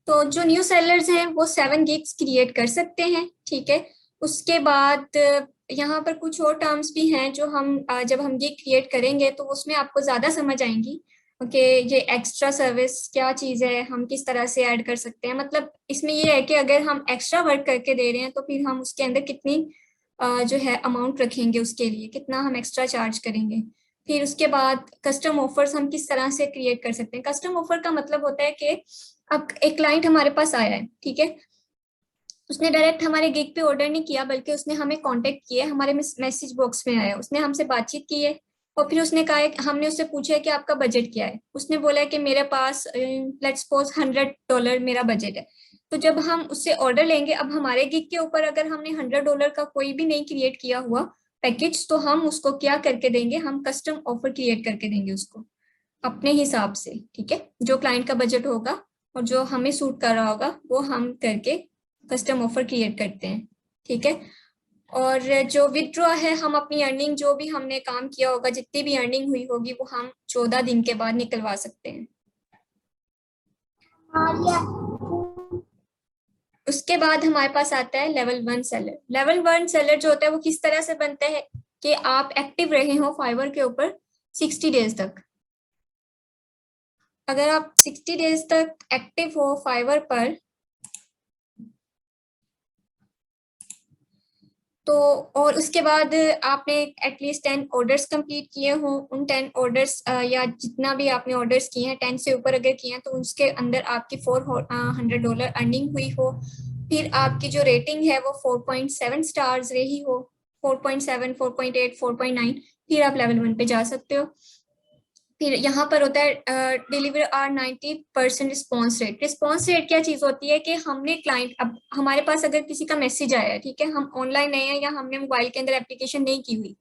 तो जो new sellers हैं वो 7 gigs क्रिएट कर सकते हैं, ठीक है। उसके बाद यहाँ पर कुछ और टर्म्स भी हैं जो हम जब हम गिग क्रिएट करेंगे तो उसमें आपको ज़्यादा समझ आएंगी कि ये एक्स्ट्रा सर्विस क्या चीज़ है, हम किस तरह से ऐड कर सकते हैं। मतलब इसमें ये है कि अगर हम एक्स्ट्रा वर्क करके दे रहे हैं तो फिर हम उसके अंदर कितनी जो है अमाउंट रखेंगे, उसके लिए कितना हम एक्स्ट्रा चार्ज करेंगे। फिर उसके बाद कस्टम ऑफर्स हम किस तरह से क्रिएट कर सकते हैं। कस्टम ऑफर का मतलब होता है कि अब एक क्लाइंट हमारे पास आया है, ठीक है, उसने डायरेक्ट हमारे गिग पे ऑर्डर नहीं किया बल्कि उसने हमें कांटेक्ट किया, हमारे मैसेज बॉक्स में आया, उसने हमसे बातचीत की है और फिर उसने कहा है, हमने उससे पूछा है कि आपका बजट क्या है। उसने बोला है कि मेरे पास लेट्स सपोज $100 मेरा बजट है। तो जब हम उससे ऑर्डर लेंगे, अब हमारे गिग के ऊपर अगर हमने $100 का कोई भी नहीं क्रिएट किया हुआ पैकेज, तो हम उसको क्या करके देंगे, हम कस्टम ऑफर क्रिएट करके देंगे उसको अपने हिसाब से, ठीक है। जो क्लाइंट का बजट होगा और जो हमें सूट कर रहा होगा वो हम करके कस्टम ऑफर क्रिएट करते हैं, ठीक है। और जो विथड्रॉ है, हम अपनी अर्निंग जो भी हमने काम किया होगा, जितनी भी अर्निंग हुई होगी वो हम 14 दिन के बाद निकलवा सकते हैं। उसके बाद हमारे पास आता है लेवल 1 सेलर। लेवल 1 सेलर जो होता है वो किस तरह से बनता है कि आप एक्टिव रहे हो फाइवर के ऊपर 60 डेज तक। अगर आप 60 डेज तक एक्टिव हो फाइवर पर तो, और उसके बाद आपने एटलीस्ट 10 ऑर्डर्स कंप्लीट किए हो, उन 10 ऑर्डर्स या जितना भी आपने ऑर्डर्स किए हैं 10 से ऊपर अगर किए हैं तो उसके अंदर आपकी $400 अर्निंग हुई हो, फिर आपकी जो रेटिंग है वो 4.7 स्टार्स रही हो, 4.7, 4.8, 4.9, फिर आप लेवल 1 पे जा सकते हो। फिर यहाँ पर होता है deliver are 90% response rate. Response rate क्या चीज होती है कि हमने क्लाइंट, अब हमारे पास अगर किसी का मैसेज आया है, ठीक है, हम ऑनलाइन नहीं है या हमने मोबाइल के अंदर एप्लीकेशन नहीं की हुई,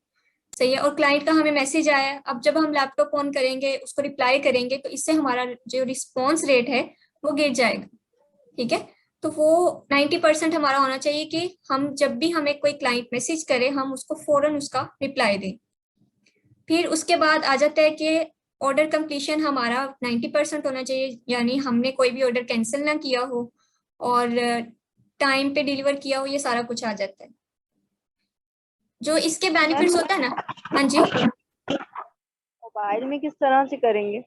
सही है, और क्लाइंट का हमें मैसेज आया है, अब जब हम लैपटॉप ऑन करेंगे उसको रिप्लाई करेंगे तो इससे हमारा जो रिस्पॉन्स रेट है वो गिर जाएगा, ठीक है। तो वो 90% हमारा होना चाहिए कि हम जब भी हमें कोई क्लाइंट मैसेज करे हम उसको फौरन उसका रिप्लाई दें। फिर उसके बाद आ जाता है कि ऑर्डर कंप्लीशन हमारा 90% होना चाहिए, यानी हमने कोई भी ऑर्डर कैंसिल ना किया हो और टाइम पे डिलीवर किया हो, ये सारा कुछ आ जाता है। जो इसके बेनिफिट्स होता है ना, हाँ जी, मोबाइल में किस तरह से करेंगे?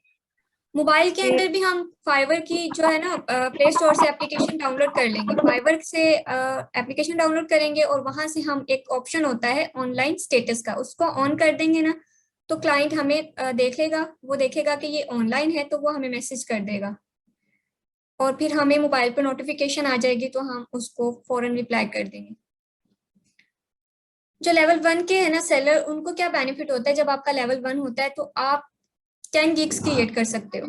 मोबाइल के अंदर भी हम फाइवर की जो है ना प्ले स्टोर से एप्लीकेशन डाउनलोड कर लेंगे, फाइवर से एप्लीकेशन डाउनलोड करेंगे और वहां से हम एक ऑप्शन होता है ऑनलाइन स्टेटस का, उसको ऑन कर देंगे ना, तो क्लाइंट हमें देखेगा, वो देखेगा कि ये ऑनलाइन है तो वो हमें मैसेज कर देगा और फिर हमें मोबाइल पर नोटिफिकेशन आ जाएगी तो हम उसको फौरन रिप्लाई कर देंगे। जो लेवल 1 के है ना सेलर, उनको क्या बेनिफिट होता है, जब आपका लेवल 1 होता है तो आप 10 gigs क्रिएट कर सकते हो।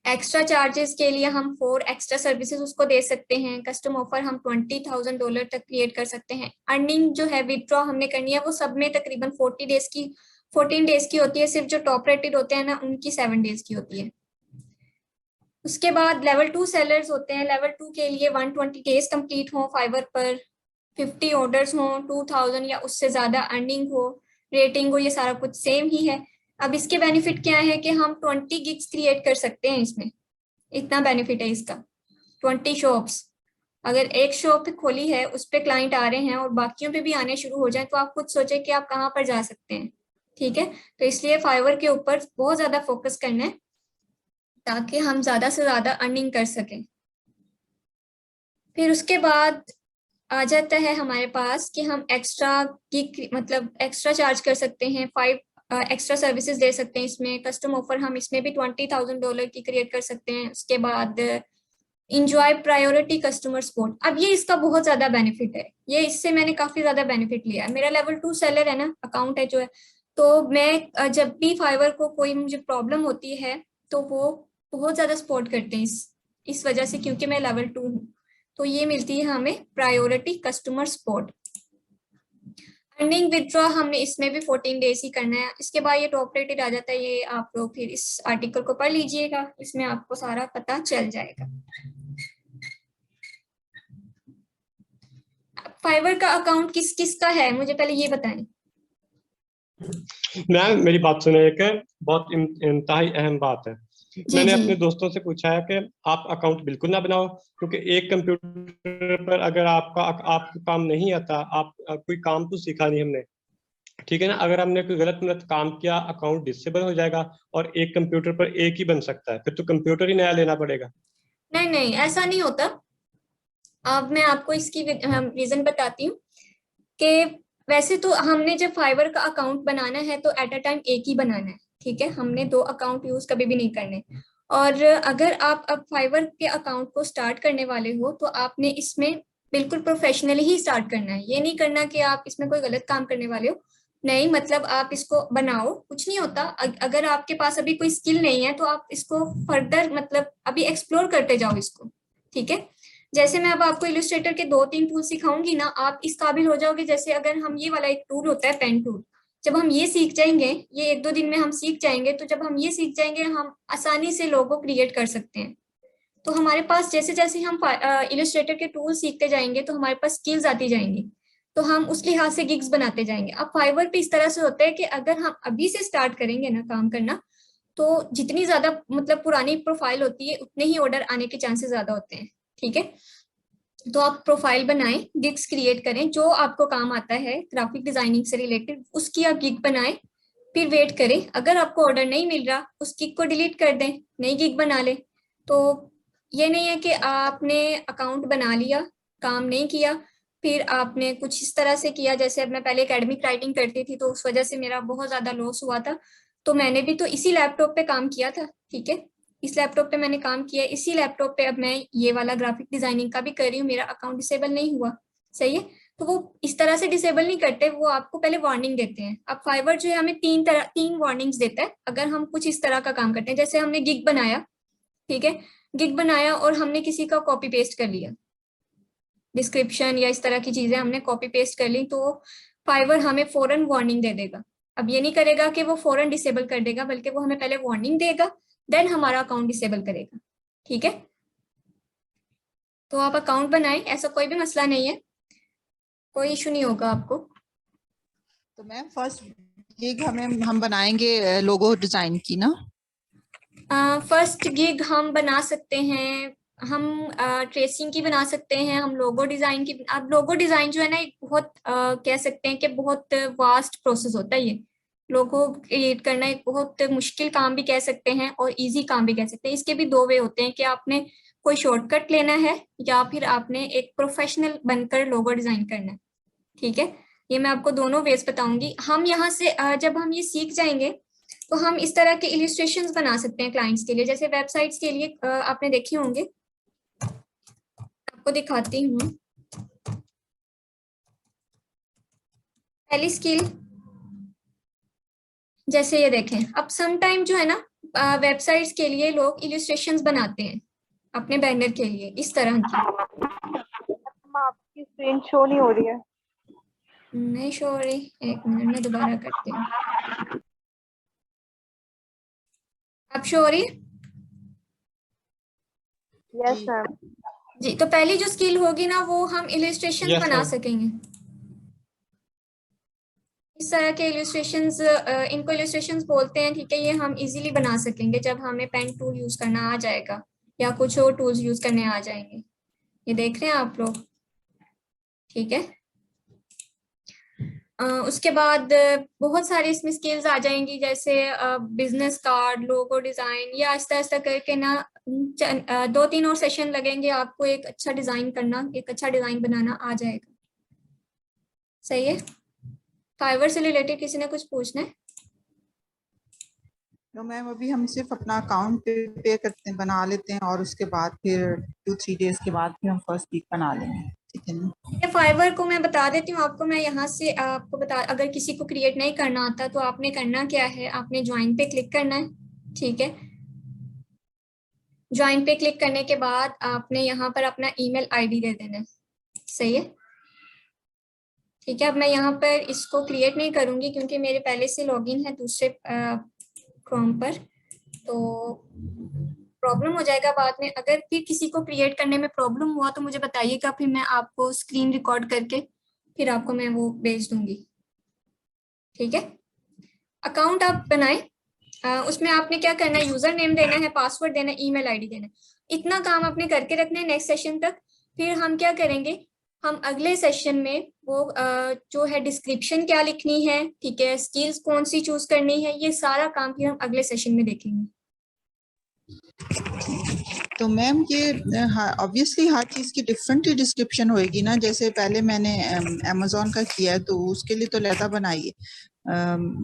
एक्स्ट्रा चार्जेस के लिए हम 4 एक्स्ट्रा सर्विसेज उसको दे सकते हैं। कस्टम ऑफर हम $20,000 तक क्रिएट कर सकते हैं। अर्निंग जो है विथड्रॉ हमने करनी है वो सब में तकरीबन 14 डेज की होती है, सिर्फ जो टॉप रेटेड होते हैं ना उनकी 7 डेज की होती है। उसके बाद लेवल 2 सेलर्स होते हैं। लेवल 2 के लिए 120 डेज कंप्लीट हो फाइवर पर, 50 ऑर्डर्स हो, 2000 या उससे ज्यादा अर्निंग हो, रेटिंग हो, ये सारा कुछ सेम ही है। अब इसके बेनिफिट क्या है कि हम 20 गिग्स क्रिएट कर सकते हैं इसमें, इतना बेनिफिट है इसका। 20 शॉप्स, अगर एक शॉप खोली है उस पे क्लाइंट आ रहे हैं और बाकियों पे भी आने शुरू हो जाए तो आप खुद सोचे कि आप कहाँ पर जा सकते हैं, ठीक है। तो इसलिए फाइवर के ऊपर बहुत ज्यादा फोकस करना है ताकि हम ज्यादा से ज्यादा अर्निंग कर सकें। फिर उसके बाद आ जाता है हमारे पास कि हम एक्स्ट्रा की मतलब एक्स्ट्रा चार्ज कर सकते हैं, 5 एक्स्ट्रा सर्विसेज दे सकते हैं इसमें। कस्टम ऑफर हम इसमें भी $20,000 की क्रिएट कर सकते हैं। उसके बाद इंजॉय प्रायोरिटी कस्टमर सपोर्ट, अब ये इसका बहुत ज्यादा बेनिफिट है, ये इससे मैंने काफी ज्यादा बेनिफिट लिया है। मेरा लेवल 2 सेलर है ना, अकाउंट है जो है, तो मैं जब भी फाइवर को कोई मुझे प्रॉब्लम होती है तो वो बहुत ज्यादा सपोर्ट करते हैं इस वजह से, क्योंकि मैं लेवल 2 हूँ, तो ये मिलती है हमें priority customer support. Earning withdraw हमने इसमें भी 14 डेज ही करना है। इसके बाद ये टॉप रेटेड आ जाता है, ये आप लोग फिर इस आर्टिकल को पढ़ लीजिएगा, इसमें आपको सारा पता चल जाएगा। फाइवर का अकाउंट किस किस का है मुझे पहले ये बताएं। मैम मेरी बात सुने, एक बहुत इंतहाई अहम बात है। जी मैंने जी। अपने दोस्तों से पूछा है कि आप अकाउंट बिल्कुल ना बनाओ, क्योंकि एक कंप्यूटर पर अगर आपको काम नहीं आता, आप कोई काम तो सीखा नहीं हमने, ठीक है ना। अगर हमने कोई गलत गलत काम किया, अकाउंट डिसेबल हो जाएगा, और एक कंप्यूटर पर एक ही बन सकता है, फिर तो कंप्यूटर ही नया लेना पड़ेगा। नहीं नहीं, ऐसा नहीं होता। अब मैं आपको इसकी रीजन बताती हूँ कि वैसे तो हमने जब फाइवर का अकाउंट बनाना है तो एट अ टाइम एक ही बनाना है, ठीक है। हमने दो अकाउंट यूज कभी भी नहीं करने। और अगर आप अब फाइवर के अकाउंट को स्टार्ट करने वाले हो तो आपने इसमें बिल्कुल प्रोफेशनली ही स्टार्ट करना है। ये नहीं करना कि आप इसमें कोई गलत काम करने वाले हो। नहीं, मतलब आप इसको बनाओ, कुछ नहीं होता। अगर आपके पास अभी कोई स्किल नहीं है तो आप इसको फर्दर मतलब अभी एक्सप्लोर करते जाओ इसको, ठीक है। जैसे मैं अब आपको इलस्ट्रेटर के दो तीन टूल सिखाऊंगी ना, आप इस काबिल हो जाओगे। जैसे अगर हम ये वाला एक टूल होता है पेन टूल, जब हम ये सीख जाएंगे, ये एक दो दिन में हम सीख जाएंगे, तो जब हम ये सीख जाएंगे हम आसानी से लोगो क्रिएट कर सकते हैं। तो हमारे पास जैसे जैसे हम इलस्ट्रेटर के टूल सीखते जाएंगे तो हमारे पास स्किल्स आती जाएंगी, तो हम उस लिहाज से गिग्स बनाते जाएंगे। अब फाइवर पे इस तरह से होता है कि अगर हम अभी से स्टार्ट करेंगे ना काम करना, तो जितनी ज्यादा मतलब पुरानी प्रोफाइल होती है उतने ही ऑर्डर आने के चांसेस ज्यादा होते हैं, ठीक है। तो आप प्रोफाइल बनाएं, गिग्स क्रिएट करें, जो आपको काम आता है ग्राफिक डिजाइनिंग से रिलेटेड उसकी आप गिग बनाएं। फिर वेट करें, अगर आपको ऑर्डर नहीं मिल रहा उस गिग को डिलीट कर दें, नई गिग बना लें। तो ये नहीं है कि आपने अकाउंट बना लिया, काम नहीं किया, फिर आपने कुछ इस तरह से किया। जैसे अब मैं पहले एकेडमिक राइटिंग करती थी तो उस वजह से मेरा बहुत ज्यादा लॉस हुआ था। तो मैंने भी तो इसी लैपटॉप पे काम किया था, ठीक है। इस लैपटॉप पे मैंने काम किया, इसी लैपटॉप पे अब मैं ये वाला ग्राफिक डिजाइनिंग का भी कर रही हूँ, मेरा अकाउंट डिसेबल नहीं हुआ, सही है। तो वो इस तरह से डिसेबल नहीं करते, वो आपको पहले वार्निंग देते हैं। अब फाइवर जो है हमें तीन वार्निंग्स देता है अगर हम कुछ इस तरह का काम करते हैं। जैसे हमने गिग बनाया, ठीक है, गिग बनाया और हमने किसी का कॉपी पेस्ट कर लिया, डिस्क्रिप्शन या इस तरह की चीजें हमने कॉपी पेस्ट कर ली, तो फाइवर हमें फौरन वार्निंग दे देगा। अब ये नहीं करेगा कि वो फौरन डिसेबल कर देगा, बल्कि वो हमें पहले वार्निंग देगा, देन हमारा अकाउंट डिसेबल करेगा, ठीक है। तो आप अकाउंट बनाएं, ऐसा कोई भी मसला नहीं है, कोई इशू नहीं होगा आपको। तो मैम फर्स्ट गिग हम बनाएंगे लोगो डिजाइन की ना। फर्स्ट गिग हम बना सकते हैं, हम ट्रेसिंग की बना सकते हैं, हम लोगो डिजाइन की। अब लोगो डिजाइन जो है ना एक बहुत कह सकते हैं कि बहुत वास्ट प्रोसेस होता है। ये लोगो क्रिएट करना एक बहुत मुश्किल काम भी कह सकते हैं और इजी काम भी कह सकते हैं। इसके भी दो वे होते हैं कि आपने कोई शॉर्टकट लेना है या फिर आपने एक प्रोफेशनल बनकर लोगो डिजाइन करना है, ठीक है। ये मैं आपको दोनों वेज बताऊंगी। हम यहाँ से जब हम ये सीख जाएंगे तो हम इस तरह के इलिस्ट्रेशंस बना सकते हैं क्लाइंट्स के लिए। जैसे वेबसाइट्स के लिए आपने देखे होंगे, आपको दिखाती हूँ पहली स्किल। जैसे ये देखें, अब सम टाइम जो है ना वेबसाइट्स के लिए लोग इलिस्ट्रेशंस बनाते हैं अपने बैनर के लिए इस तरह की। आपकी स्क्रीन शो नहीं हो रही है। नहीं शो हो रही, एक मिनट में दोबारा करती हूँ। अब शो हो रही है? Yes ma'am. जी, तो पहली जो स्किल होगी ना वो हम इलिस्ट्रेशंस यस बना मैम। सकेंगे। इस तरह के इलिस्ट्रेशंस, इनको इलिस्ट्रेशंस बोलते हैं, ठीक है। ये हम इजीली बना सकेंगे जब हमें पेन टूल यूज करना आ जाएगा या कुछ और टूल्स यूज करने आ जाएंगे। ये देख रहे हैं आप लोग, ठीक है। उसके बाद बहुत सारी इसमें स्किल्स आ जाएंगी, जैसे बिजनेस कार्ड, लोगो डिजाइन, या आहिस्ता आहिस्ता करके ना दो तीन और सेशन लगेंगे, आपको एक अच्छा डिजाइन करना, एक अच्छा डिजाइन बनाना आ जाएगा, सही है। फाइवर से रिलेटेड किसी ने कुछ पूछना है? तो मैम अभी हम सिर्फ अपना अकाउंट प्रिपेयर करते हैं, बना लेते हैं, और उसके बाद फिर 2-3 डेज के बाद फिर हम फर्स्ट वीक बना लेंगे, ठीक है ना। फाइवर को मैं बता देती हूँ आपको। मैं यहाँ से आपको बता, अगर किसी को क्रिएट नहीं करना आता तो आपने करना क्या है, आपने ज्वाइन पे क्लिक करना है, ठीक है। ज्वाइन पे क्लिक करने के बाद आपने यहाँ पर अपना ईमेल आईडी दे देना है, सही है, ठीक है। अब मैं यहाँ पर इसको क्रिएट नहीं करूंगी क्योंकि मेरे पहले से लॉगिन है दूसरे क्रोम पर, तो प्रॉब्लम हो जाएगा बाद में। अगर फिर किसी को क्रिएट करने में प्रॉब्लम हुआ तो मुझे बताइएगा, फिर मैं आपको स्क्रीन रिकॉर्ड करके फिर आपको मैं वो भेज दूंगी, ठीक है। अकाउंट आप बनाएं, उसमें आपने क्या करना है, यूजर नेम देना है, पासवर्ड देना है, ईमेल आईडी देना है। इतना काम आपने करके रखना है नेक्स्ट सेशन तक। फिर हम क्या करेंगे, हम अगले सेशन में वो जो है डिस्क्रिप्शन क्या लिखनी है, ठीक है, स्किल्स कौन सी चूज करनी है, ये सारा काम फिर हम अगले सेशन में देखेंगे। तो मैम ये ऑब्वियसली हर चीज की डिफरेंट डिस्क्रिप्शन होएगी ना, जैसे पहले मैंने अमेजोन का किया है तो उसके लिए तो लैदा बनाई है,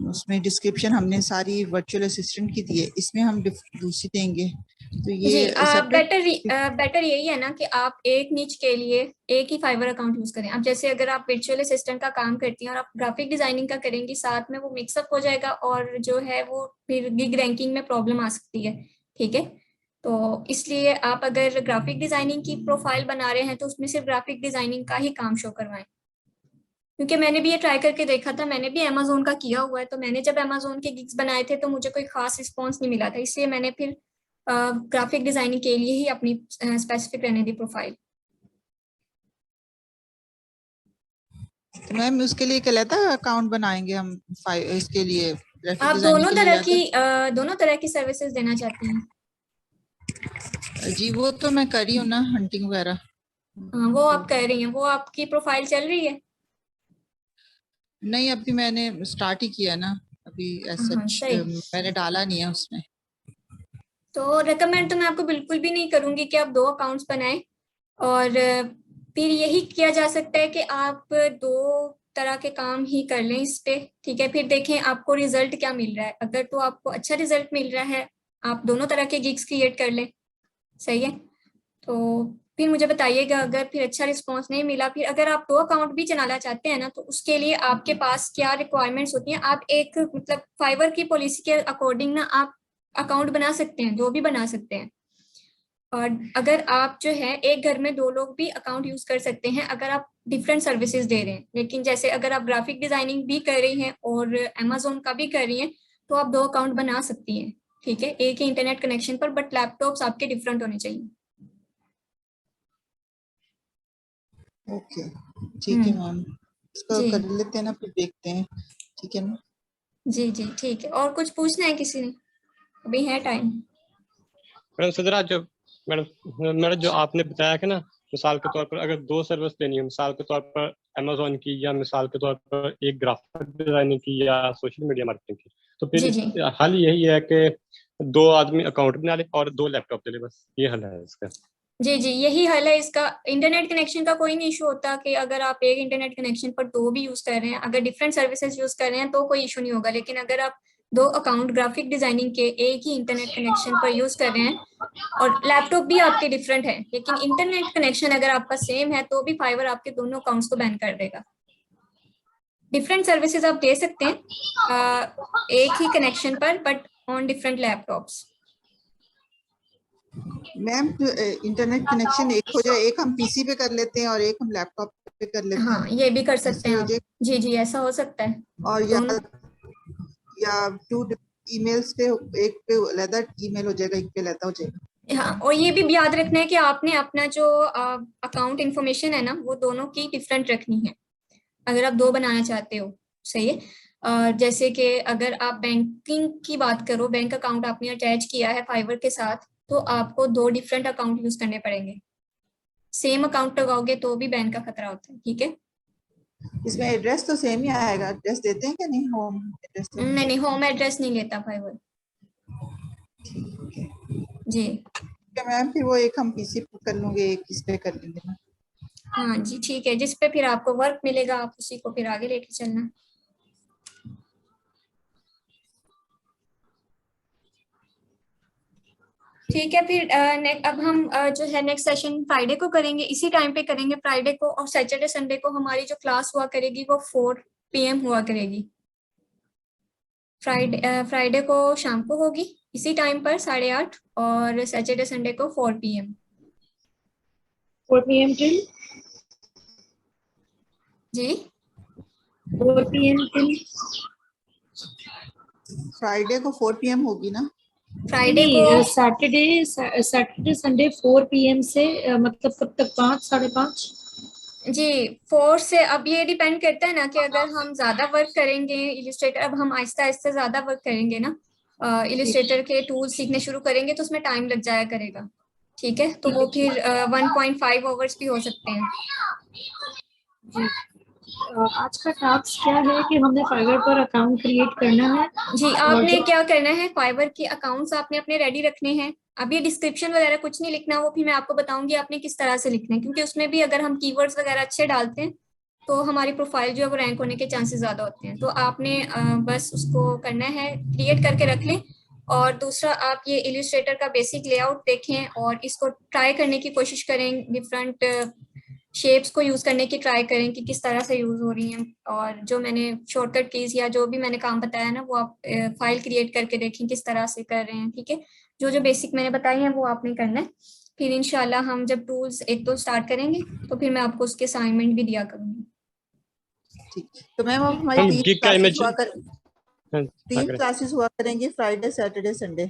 उसमें डिस्क्रिप्शन हमने सारी वर्चुअल असिस्टेंट की दी है, इसमें हम दूसरी देंगे तो ये बेटर यही है ना कि आप एक निच के लिए एक ही फाइवर अकाउंट यूज करें। अब जैसे अगर आप वर्चुअल असिस्टेंट का काम करती हैं और आप ग्राफिक डिजाइनिंग का करेंगी साथ में, वो मिक्सअप हो जाएगा और जो है वो फिर गिग रैंकिंग में प्रॉब्लम आ सकती है, ठीक है। तो इसलिए आप अगर ग्राफिक डिजाइनिंग की प्रोफाइल बना रहे हैं तो उसमें सिर्फ ग्राफिक डिजाइनिंग का ही काम शो करवाएं, क्योंकि मैंने भी ये ट्राई करके देखा था, मैंने भी अमेजोन का किया हुआ है। तो मैंने जब अमेजोन के गिग्स बनाए थे तो मुझे कोई खास रिस्पॉन्स नहीं मिला था, इसलिए मैंने फिर ग्राफिक डिजाइनिंग के लिए ही अपनी स्पेसिफिक रहने दी प्रोफाइल। तो मैम उसके लिए क्या लेता है अकाउंट बनाएंगे हम इसके लिए आप दोनों तरह की सर्विसेज देना चाहती हैं? जी वो तो मैं कर रही हूँ ना, हंटिंग वगैरह। हाँ, वो आप कर रही हैं, वो आपकी प्रोफाइल चल रही है? नहीं अभी मैंने स्टार्ट ही किया ना, अभी सच मैंने डाला नहीं है उसमें। तो रेकमेंड तो मैं आपको बिल्कुल भी नहीं करूंगी कि आप 2 अकाउंट्स बनाएं, और फिर यही किया जा सकता है कि आप 2 तरह के काम ही कर लें इस पे, ठीक है। फिर देखें आपको रिजल्ट क्या मिल रहा है, अगर तो आपको अच्छा रिजल्ट मिल रहा है आप दोनों तरह के गिग्स क्रिएट कर लें, सही है। तो फिर मुझे बताइएगा, अगर फिर अच्छा रिस्पॉन्स नहीं मिला, फिर अगर आप 2 अकाउंट भी चलाना चाहते हैं ना, तो उसके लिए आपके पास क्या रिक्वायरमेंट्स होती हैं। आप एक मतलब फाइवर की पॉलिसी के अकॉर्डिंग ना आप अकाउंट बना सकते हैं, 2 भी बना सकते हैं। और अगर आप जो है एक घर में 2 लोग भी अकाउंट यूज कर सकते हैं अगर आप डिफरेंट सर्विसेज दे रहे हैं। लेकिन जैसे अगर आप ग्राफिक डिजाइनिंग भी कर रही हैं और अमेजोन का भी कर रही हैं तो आप 2 अकाउंट बना सकती हैं, ठीक है, एक ही इंटरनेट कनेक्शन पर, बट लैपटॉप्स आपके डिफरेंट होने चाहिए। ओके ठीक है मैम, इसको कर लेते हैं ना, फिर देखते हैं, ठीक है ना। जी जी ठीक है। और कुछ पूछना है किसी ने? अभी है टाइम। मैडम सदरा मैडम जो आपने बताया कि ना, मिसाल के तौर पर अगर 2 सर्विस लेनी है, मिसाल के तौर पर अमेजोन की या मिसाल के तौर पर एक ग्राफिक डिजाइनिंग की या सोशल मीडिया मार्केटिंग की, तो फिर हल यही है कि 2 आदमी अकाउंट बना ले और 2 लैपटॉप ले ले, बस ये हल है इसका। जी जी यही हल है इसका। इंटरनेट कनेक्शन का कोई नहीं इशू होता कि अगर आप एक इंटरनेट कनेक्शन पर 2 भी यूज कर रहे हैं, अगर डिफरेंट सर्विसेज यूज कर रहे हैं तो कोई इशू नहीं होगा। लेकिन अगर आप 2 अकाउंट ग्राफिक डिजाइनिंग के एक ही इंटरनेट कनेक्शन पर यूज कर रहे हैं और लैपटॉप भी आपके डिफरेंट है लेकिन इंटरनेट कनेक्शन अगर आपका सेम है, तो भी फाइवर आपके दोनों अकाउंट्स को बैन कर देगा। डिफरेंट सर्विसेज आप दे सकते हैं एक ही कनेक्शन पर, but on different laptops. Ma'am internet connection एक हो जाए, एक हम पीसी पे कर लेते हैं और एक हम लैपटॉप पे कर लेते हैं। हाँ ये भी कर सकते हैं आप। जी जी ऐसा हो सकता है। और या 2 ईमेल्स पे, एक पे अलग ईमेल हो जाएगा, एक पे अलग हो जाएगा। हाँ, और ये भी याद रखना है कि आपने अपना जो अकाउंट इंफॉर्मेशन है ना, वो दोनों की डिफरेंट रखनी है अगर आप 2 बनाना चाहते हो, सही है। जैसे कि अगर आप बैंकिंग की बात करो, बैंक अकाउंट आपने अटैच किया है फाइवर के साथ, तो आपको 2 डिफरेंट अकाउंट यूज करने पड़ेंगे। सेम अकाउंट लगाओगे तो भी बैन का खतरा होता है, ठीक है। इसमें एड्रेस तो सेम ही आएगा, एड्रेस देते हैं क्या? नहीं होम एड्रेस तो नहीं होम एड्रेस नहीं लेता फाइवर। ठीक है जी मैम, फिर वो एक हम पीसी पे कर लूंगे, एक इस पे कर लेंगे ना। हाँ जी ठीक है, जिस पे फिर आपको वर्क मिलेगा आप उसी को फिर आगे लेके चलना। ठीक है फिर अब हम जो है नेक्स्ट सेशन फ्राइडे को करेंगे, इसी टाइम पे करेंगे फ्राइडे को। और सैटरडे संडे को हमारी जो क्लास हुआ करेगी वो 4 PM हुआ करेगी। फ्राइडे को शाम को होगी इसी टाइम पर 8:30, और सैटरडे संडे को 4 PM। 4 PM till? जी 4 PM till? फ्राइडे को 4 PM होगी ना? फ्राइडे को सैटरडे संडे 4 PM से मतलब कब तक? 5 साढ़े 5? जी 4 से अब ये डिपेंड करता है ना कि अगर हम ज्यादा वर्क करेंगे इलिस्ट्रेटर, अब हम आहिस्ता आहिस्ता ज्यादा वर्क करेंगे ना, इलिस्ट्रेटर के टूल सीखने शुरू करेंगे तो उसमें टाइम लग जाया करेगा, ठीक है, तो वो फिर 1.5 आवर्स भी हो सकते हैं। जी आज का टास्क क्या है कि हमने फाइवर पर अकाउंट क्रिएट करना है। जी आपने क्या करना है, फाइवर के अकाउंट्स आपने अपने रेडी रखने हैं। अब ये डिस्क्रिप्शन वगैरह कुछ नहीं लिखना, वो भी मैं आपको बताऊंगी आपने किस तरह से लिखना है, क्योंकि उसमें भी अगर हम कीवर्ड्स वगैरह अच्छे डालते हैं तो हमारी प्रोफाइल जो है वो रैंक होने के चांसेस ज्यादा होते हैं। तो आपने बस उसको करना है, क्रिएट करके रख लें। और दूसरा आप ये इलिस्ट्रेटर का बेसिक लेआउट देखें और इसको ट्राई करने की कोशिश करें, डिफरेंट शेप्स को यूज करने की ट्राई करें कि किस तरह से यूज हो रही हैं। और जो मैंने शॉर्टकट कीज या जो भी मैंने काम बताया ना वो आप फाइल क्रिएट करके देखें किस तरह से कर रहे हैं, ठीक है। जो जो बेसिक मैंने बताई हैं वो आपने करना है। फिर इंशाल्लाह हम जब टूल्स एक दो स्टार्ट करेंगे तो फिर मैं आपको उसके असाइनमेंट भी दिया करूंगी। ठीक, तो मैम अब हमारी हम 3 गिग का क्लासेस इमेज हुआ करेंगे फ्राइडे सैटरडे संडे।